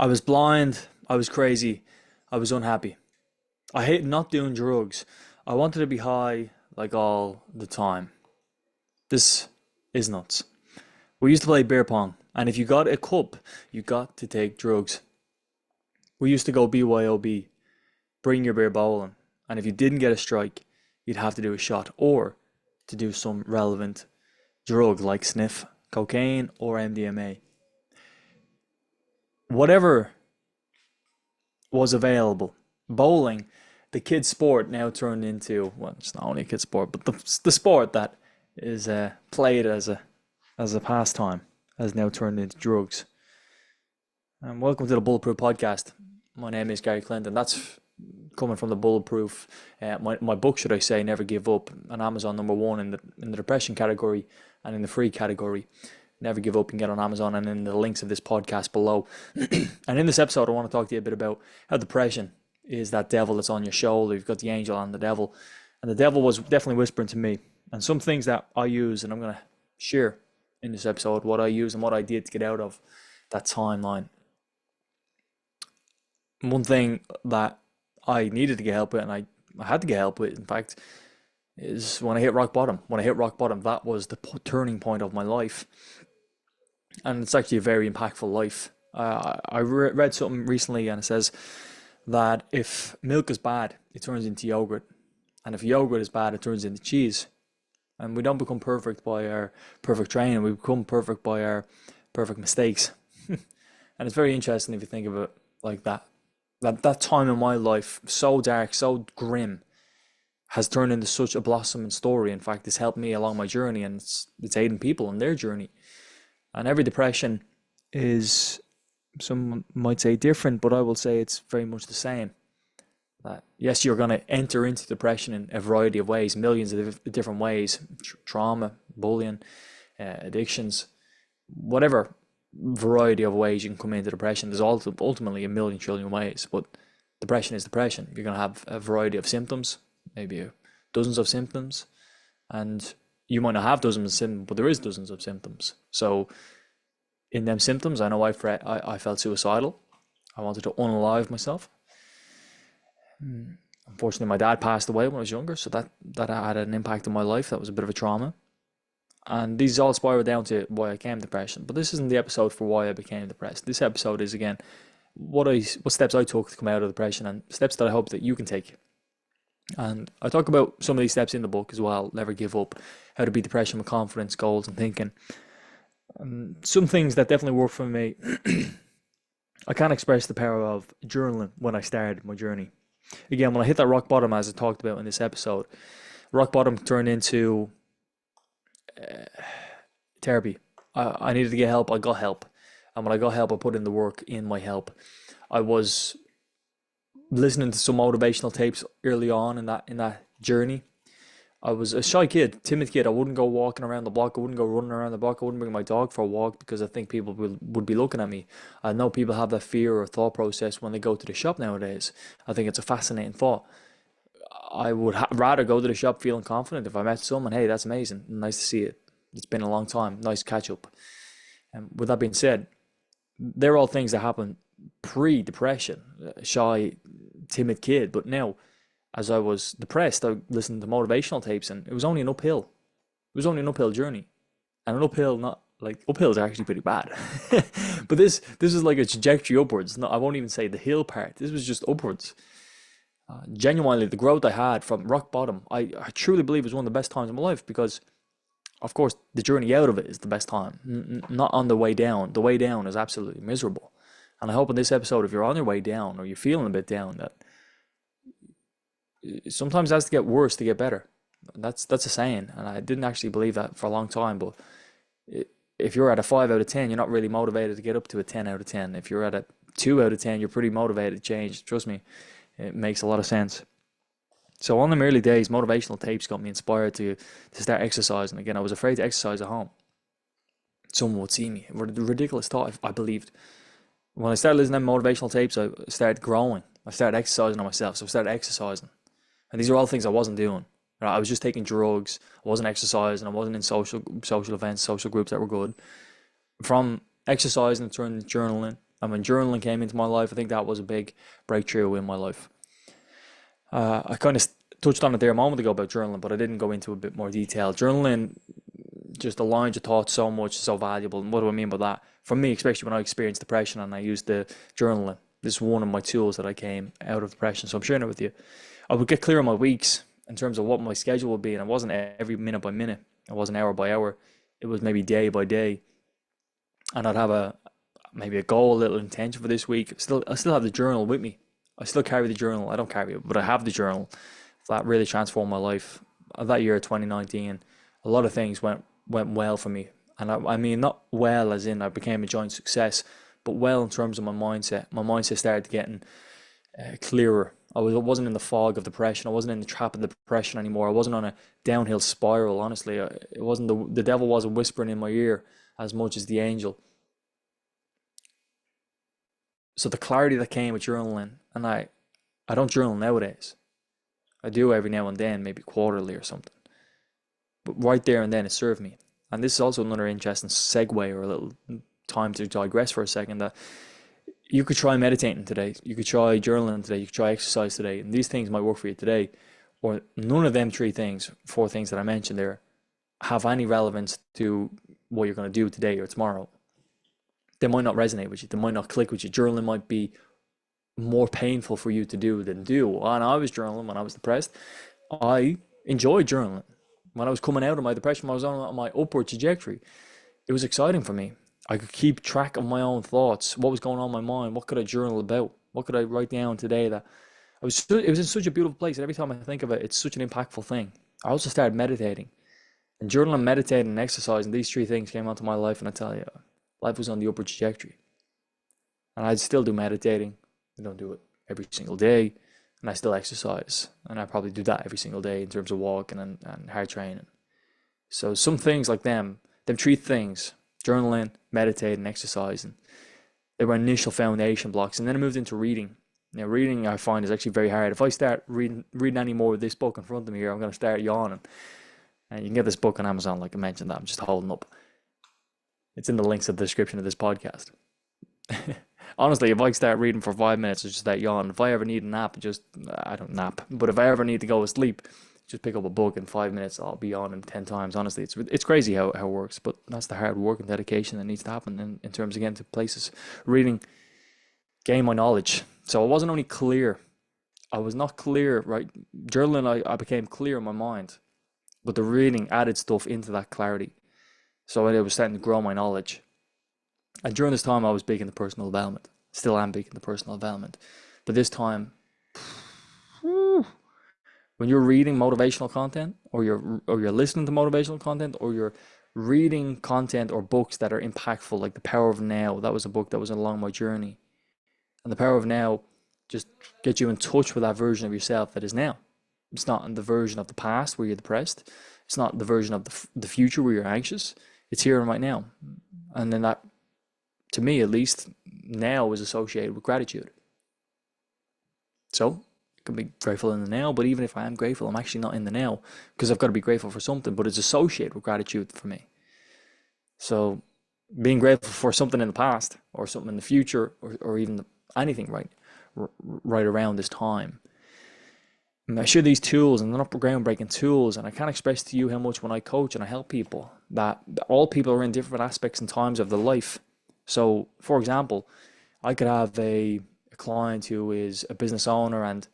I was blind, I was crazy, I was unhappy. I hated not doing drugs. I wanted to be high like all the time. This is nuts. We used to play beer pong, and if you got a cup, you got to take drugs. We used to go BYOB, bring your beer bowling, and if you didn't get a strike, you'd have to do a shot or to do some relevant drug like sniff, cocaine, or MDMA. Whatever was available. Bowling, the kid's sport, now turned into, well, it's not only a kid's sport, but the sport that is played as a pastime has now turned into drugs. And welcome to the Bulletproof podcast. My name is Gary Clinton. That's coming from the Bulletproof, my book, should I say, Never Give Up, on Amazon, #1 in the depression category and in the free category. Never Give Up, you can get on Amazon and in the links of this podcast below. And in this episode, I want to talk to you a bit about how depression is that devil that's on your shoulder. You've got the angel and the devil. And the devil was definitely whispering to me. And some things that I use, and I'm going to share in this episode what I use and what I did to get out of that timeline. One thing that I needed to get help with, and I had to get help with, in fact, is when I hit rock bottom. When I hit rock bottom, that was the turning point of my life. And it's actually a very impactful life. I read something recently, and it says that if milk is bad, it turns into yogurt. And if yogurt is bad, it turns into cheese. And we don't become perfect by our perfect training. We become perfect by our perfect mistakes. And it's very interesting if you think of it like that. That time in my life, so dark, so grim, has turned into such a blossoming story. In fact, it's helped me along my journey, and it's aiding people on their journey. And every depression is, some might say, different, but I will say it's very much the same. That yes, you're going to enter into depression in a variety of ways, millions of different ways, trauma, bullying, addictions, whatever variety of ways you can come into depression. There's ultimately a million trillion ways, but depression is depression. You're going to have a variety of symptoms, maybe dozens of symptoms, and you might not have dozens of symptoms, but there is dozens of symptoms. So in them symptoms, I know I felt suicidal. I wanted to unalive myself. Unfortunately, my dad passed away when I was younger, so that had an impact on my life. That was a bit of a trauma. And these all spiral down to why I became depressed. But this isn't the episode for why I became depressed. This episode is, again, what steps I took to come out of depression, and steps that I hope that you can take. And I talk about some of these steps in the book as well. Never give up, how to beat depression with confidence, goals, and thinking. Some things that definitely work for me. I can't express the power of journaling when I started my journey. Again, when I hit that rock bottom, as I talked about in this episode, rock bottom turned into therapy. I needed to get help. I got help. And when I got help, I put in the work in my help. I was listening to some motivational tapes early on in that journey. I was a shy kid, timid kid. I wouldn't go walking around the block. I wouldn't go running around the block. I wouldn't bring my dog for a walk because I think people would be looking at me. I know people have that fear or thought process when they go to the shop nowadays. I think it's a fascinating thought. I would rather go to the shop feeling confident. If I met someone, hey, that's amazing. Nice to see it. It's been a long time. Nice catch up. And with that being said, they're all things that happened pre-depression. Shy, timid kid. But now, as I was depressed, I listened to motivational tapes, and it was only an uphill. It was only an uphill journey. And an uphill, not like, uphills are actually pretty bad. But this is like a trajectory upwards. No, I won't even say the hill part. This was just upwards. Genuinely, the growth I had from rock bottom, I truly believe was one of the best times of my life, because, of course, the journey out of it is the best time, not on the way down. The way down is absolutely miserable. And I hope in this episode, if you're on your way down or you're feeling a bit down, that sometimes it has to get worse to get better. That's a saying, and I didn't actually believe that for a long time. But if you're at a 5 out of 10, you're not really motivated to get up to a 10 out of 10. If you're at a 2 out of 10, you're pretty motivated to change. Trust me, it makes a lot of sense. So on the early days, motivational tapes got me inspired to start exercising again. I was afraid to exercise at home. Someone would see me. A ridiculous thought, I believed. When I started listening to motivational tapes, I started growing. I started exercising on myself. So I started exercising. And these are all things I wasn't doing. I was just taking drugs. I wasn't exercising. I wasn't in social events, social groups that were good. From exercising, turned to journaling. And when journaling came into my life, I think that was a big breakthrough in my life. I kind of touched on it there a moment ago about journaling, but I didn't go into a bit more detail. Journaling just aligns your thoughts so much, so valuable. And what do I mean by that? For me, especially when I experienced depression and I used the journaling, this is one of my tools that I came out of depression. So I'm sharing it with you. I would get clear on my weeks in terms of what my schedule would be, and it wasn't every minute by minute. It wasn't hour by hour. It was maybe day by day, and I'd have maybe a goal, a little intention for this week. I still have the journal with me. I still carry the journal. I don't carry it, but I have the journal. That really transformed my life. That year, 2019, a lot of things went well for me, and I mean not well as in I became a giant success, but well in terms of my mindset. My mindset started getting clearer. I wasn't in the fog of depression. I wasn't in the trap of depression anymore. I wasn't on a downhill spiral. Honestly, it wasn't the devil wasn't whispering in my ear as much as the angel. So the clarity that came with journaling, and I don't journal nowadays. I do every now and then, maybe quarterly or something. But right there and then, it served me. And this is also another interesting segue, or a little time to digress for a second, that you could try meditating today, you could try journaling today, you could try exercise today, and these things might work for you today, or none of them four things that I mentioned there, have any relevance to what you're going to do today or tomorrow. They might not resonate with you, they might not click with you. Journaling might be more painful for you to do than do. And I was journaling when I was depressed. I enjoyed journaling. When I was coming out of my depression, when I was on my upward trajectory, it was exciting for me. I could keep track of my own thoughts, what was going on in my mind, what could I journal about, what could I write down today that it was in such a beautiful place. And every time I think of it, it's such an impactful thing. I also started meditating, and journaling, meditating, and exercising, these three things came onto my life, and I tell you, life was on the upward trajectory. And I still do meditating. I don't do it every single day, and I still exercise, and I probably do that every single day in terms of walking and hard training. So some things like them three things, journaling, meditating, exercising, they were initial foundation blocks. And then I moved into reading. Now, reading I find is actually very hard. If I start reading any more of this book in front of me here, I'm going to start yawning. And you can get this book on Amazon, like I mentioned, that I'm just holding up. It's in the links of the description of this podcast. Honestly, if I start reading for 5 minutes, it's just that yawn. If I ever need a nap, I don't nap. But if I ever need to go to sleep, just pick up a book in 5 minutes, I'll be on in 10 times. Honestly, it's crazy how it works, but that's the hard work and dedication that needs to happen in terms of getting to places. Reading, gain my knowledge. So I wasn't only clear, I was not clear, right? Journaling, I became clear in my mind, but the reading added stuff into that clarity. So I was starting to grow my knowledge. And during this time, I was big into personal development. Still am big into personal development. But this time, when you're reading motivational content, or you're listening to motivational content, or you're reading content or books that are impactful, like The Power of Now, that was a book that was along my journey. And The Power of Now just gets you in touch with that version of yourself that is now. It's not in the version of the past where you're depressed. It's not the version of the future where you're anxious. It's here and right now. And then that, to me at least, now is associated with gratitude. So I can be grateful in the now, but even if I am grateful, I'm actually not in the now, because I've got to be grateful for something, but it's associated with gratitude for me. So being grateful for something in the past, or something in the future, or even anything right around this time. And I share these tools, and they're not groundbreaking tools, and I can't express to you how much when I coach and I help people, that all people are in different aspects and times of their life. So, for example, I could have a client who is a business owner, and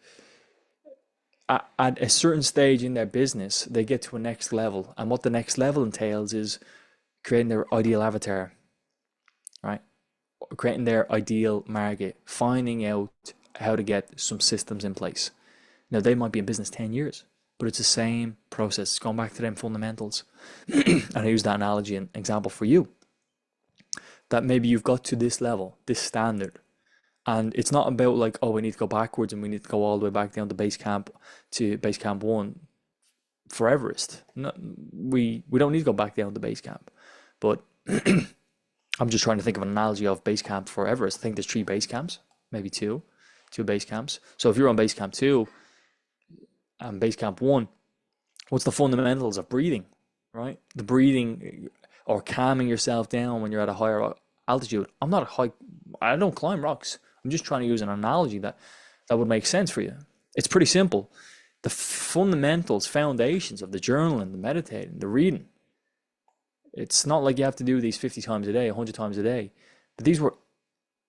at a certain stage in their business, they get to a next level. And what the next level entails is creating their ideal avatar, right? Creating their ideal market, finding out how to get some systems in place. Now, they might be in business 10 years, but it's the same process. It's going back to them fundamentals. And I use that analogy and example for you, that maybe you've got to this level, this standard. And it's not about like, oh, we need to go backwards and we need to go all the way back down to base camp 1 for Everest. No, we don't need to go back down to base camp. But I'm just trying to think of an analogy of base camp for Everest. I think there's 3 base camps, maybe two base camps. So if you're on base camp 2 and base camp 1, what's the fundamentals of breathing, right? The breathing, or calming yourself down when you're at a higher altitude. I don't climb rocks. I'm just trying to use an analogy that would make sense for you. It's pretty simple. The fundamentals, foundations of the journaling, the meditating, the reading. It's not like you have to do these 50 times a day, 100 times a day. But these were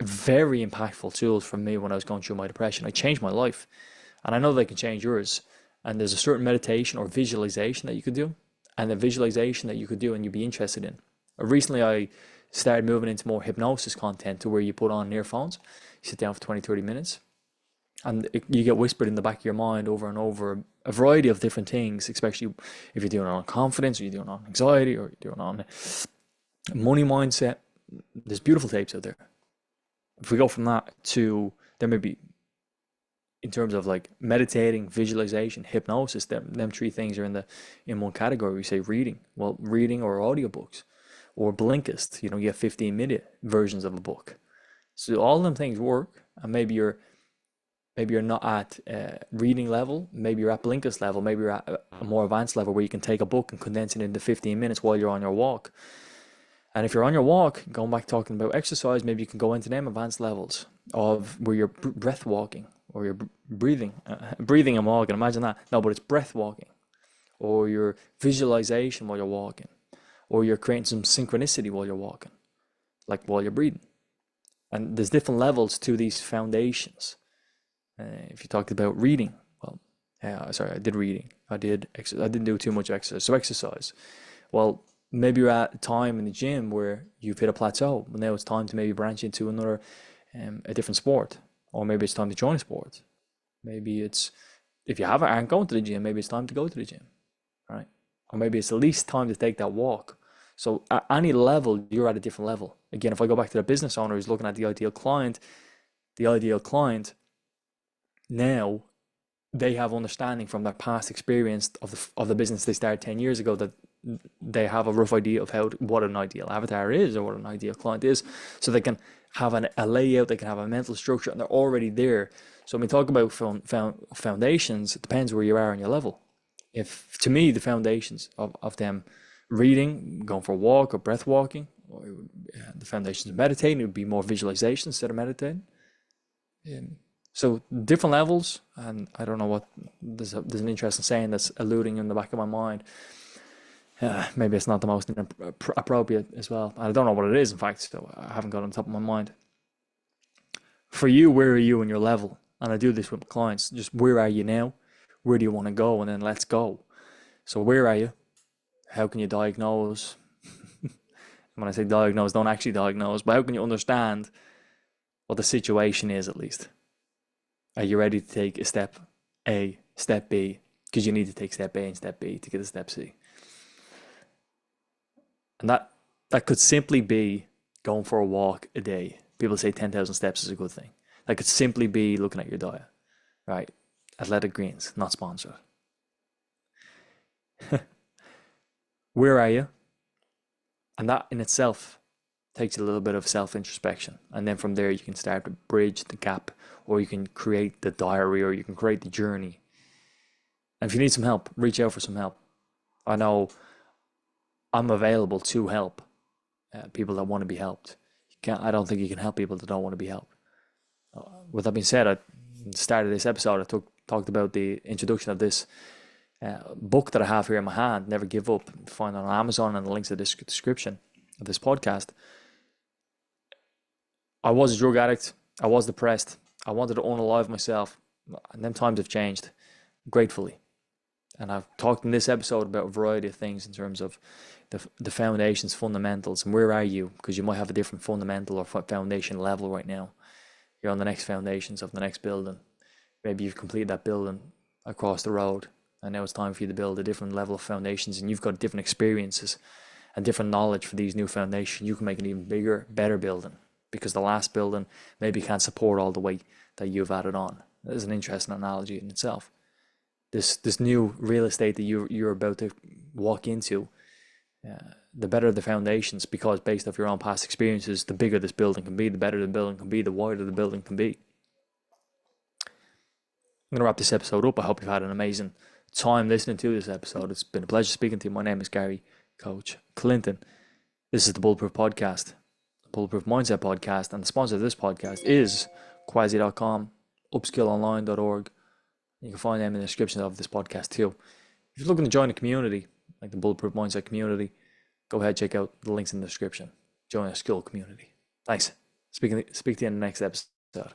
very impactful tools for me when I was going through my depression. I changed my life. And I know they can change yours. And there's a certain meditation or visualization that you could do, and the visualization that you could do and you'd be interested in. Recently, I started moving into more hypnosis content, to where you put on earphones, you sit down for 20, 30 minutes, and you get whispered in the back of your mind over and over a variety of different things, especially if you're doing it on confidence, or you're doing it on anxiety, or you're doing it on money mindset. There's beautiful tapes out there. If we go from that to, there may be, in terms of like meditating, visualization, hypnosis, them three things are in one category. We say reading. Well, reading or audiobooks or Blinkist, you have 15-minute versions of a book. So all them things work, and maybe you're not at reading level, maybe you're at Blinkist level, maybe you're at a more advanced level where you can take a book and condense it into 15 minutes while you're on your walk. And if you're on your walk, going back talking about exercise, maybe you can go into them advanced levels of where you're breath walking, or you're breathing and walking. Imagine that. No, but it's breath walking, or your visualization while you're walking, or you're creating some synchronicity while you're walking, like while you're breathing. And there's different levels to these foundations. If you talked about reading, well, I did reading. I didn't do too much exercise. So exercise. Well, maybe you're at a time in the gym where you've hit a plateau. But now it's time to maybe branch into another, a different sport. Or maybe it's time to join a sport. Maybe it's, if you aren't going to the gym, maybe it's time to go to the gym, right? Or maybe it's at least time to take that walk. So at any level, you're at a different level. Again, if I go back to the business owner who's looking at the ideal client now, they have understanding from their past experience of the business they started 10 years ago, that they have a rough idea of what an ideal avatar is, or what an ideal client is, so they can have a layout, they can have a mental structure, and they're already there. So when we talk about foundations, it depends where you are on your level. If, to me, the foundations of them reading, going for a walk, or breath walking, or the foundations of meditating, it would be more visualization instead of meditating. So different levels, and I don't know what, there's an interesting saying that's eluding in the back of my mind. Maybe it's not the most appropriate as well. I don't know what it is, in fact, so I haven't got it on top of my mind. For you, where are you in your level? And I do this with clients, just where are you now? Where do you want to go? And then let's go. So where are you? How can you diagnose? When I say diagnose, don't actually diagnose, but how can you understand what the situation is, at least? Are you ready to take a step A, step B? Because you need to take step A and step B to get to step C. And that could simply be going for a walk a day. People say 10,000 steps is a good thing. That could simply be looking at your diet, right? Athletic Greens, not sponsored. Where are you? And that in itself takes a little bit of self-introspection. And then from there, you can start to bridge the gap, or you can create the diary, or you can create the journey. And if you need some help, reach out for some help. I know I'm available to help people that want to be helped. I don't think you can help people that don't want to be helped. With that being said, at the start of this episode, I talked about the introduction of this book that I have here in my hand, Never Give Up. Find it on Amazon, and the links in the description of this podcast. I was a drug addict. I was depressed. I wanted to unalive myself. And them times have changed, gratefully. And I've talked in this episode about a variety of things in terms of the foundations, fundamentals, and where are you? Because you might have a different fundamental or foundation level right now. You're on the next foundations of the next building. Maybe you've completed that building across the road, and now it's time for you to build a different level of foundations, and you've got different experiences and different knowledge for these new foundations. You can make an even bigger, better building, because the last building maybe can't support all the weight that you've added on. That is an interesting analogy in itself. This new real estate that you're about to walk into, the better the foundations, because based off your own past experiences, the bigger this building can be, the better the building can be, the wider the building can be. I'm going to wrap this episode up. I hope you've had an amazing time listening to this episode. It's been a pleasure speaking to you. My name is Gary Coach Clinton. This is the Bulletproof Podcast. Bulletproof Mindset podcast, and the sponsor of this podcast is Quasi.com, upskillonline.org. You can find them in the description of this podcast too. If you're looking to join a community, like the Bulletproof Mindset community, go ahead, check out the links in the description. Join a skill community. Thanks. Speak to you in the next episode.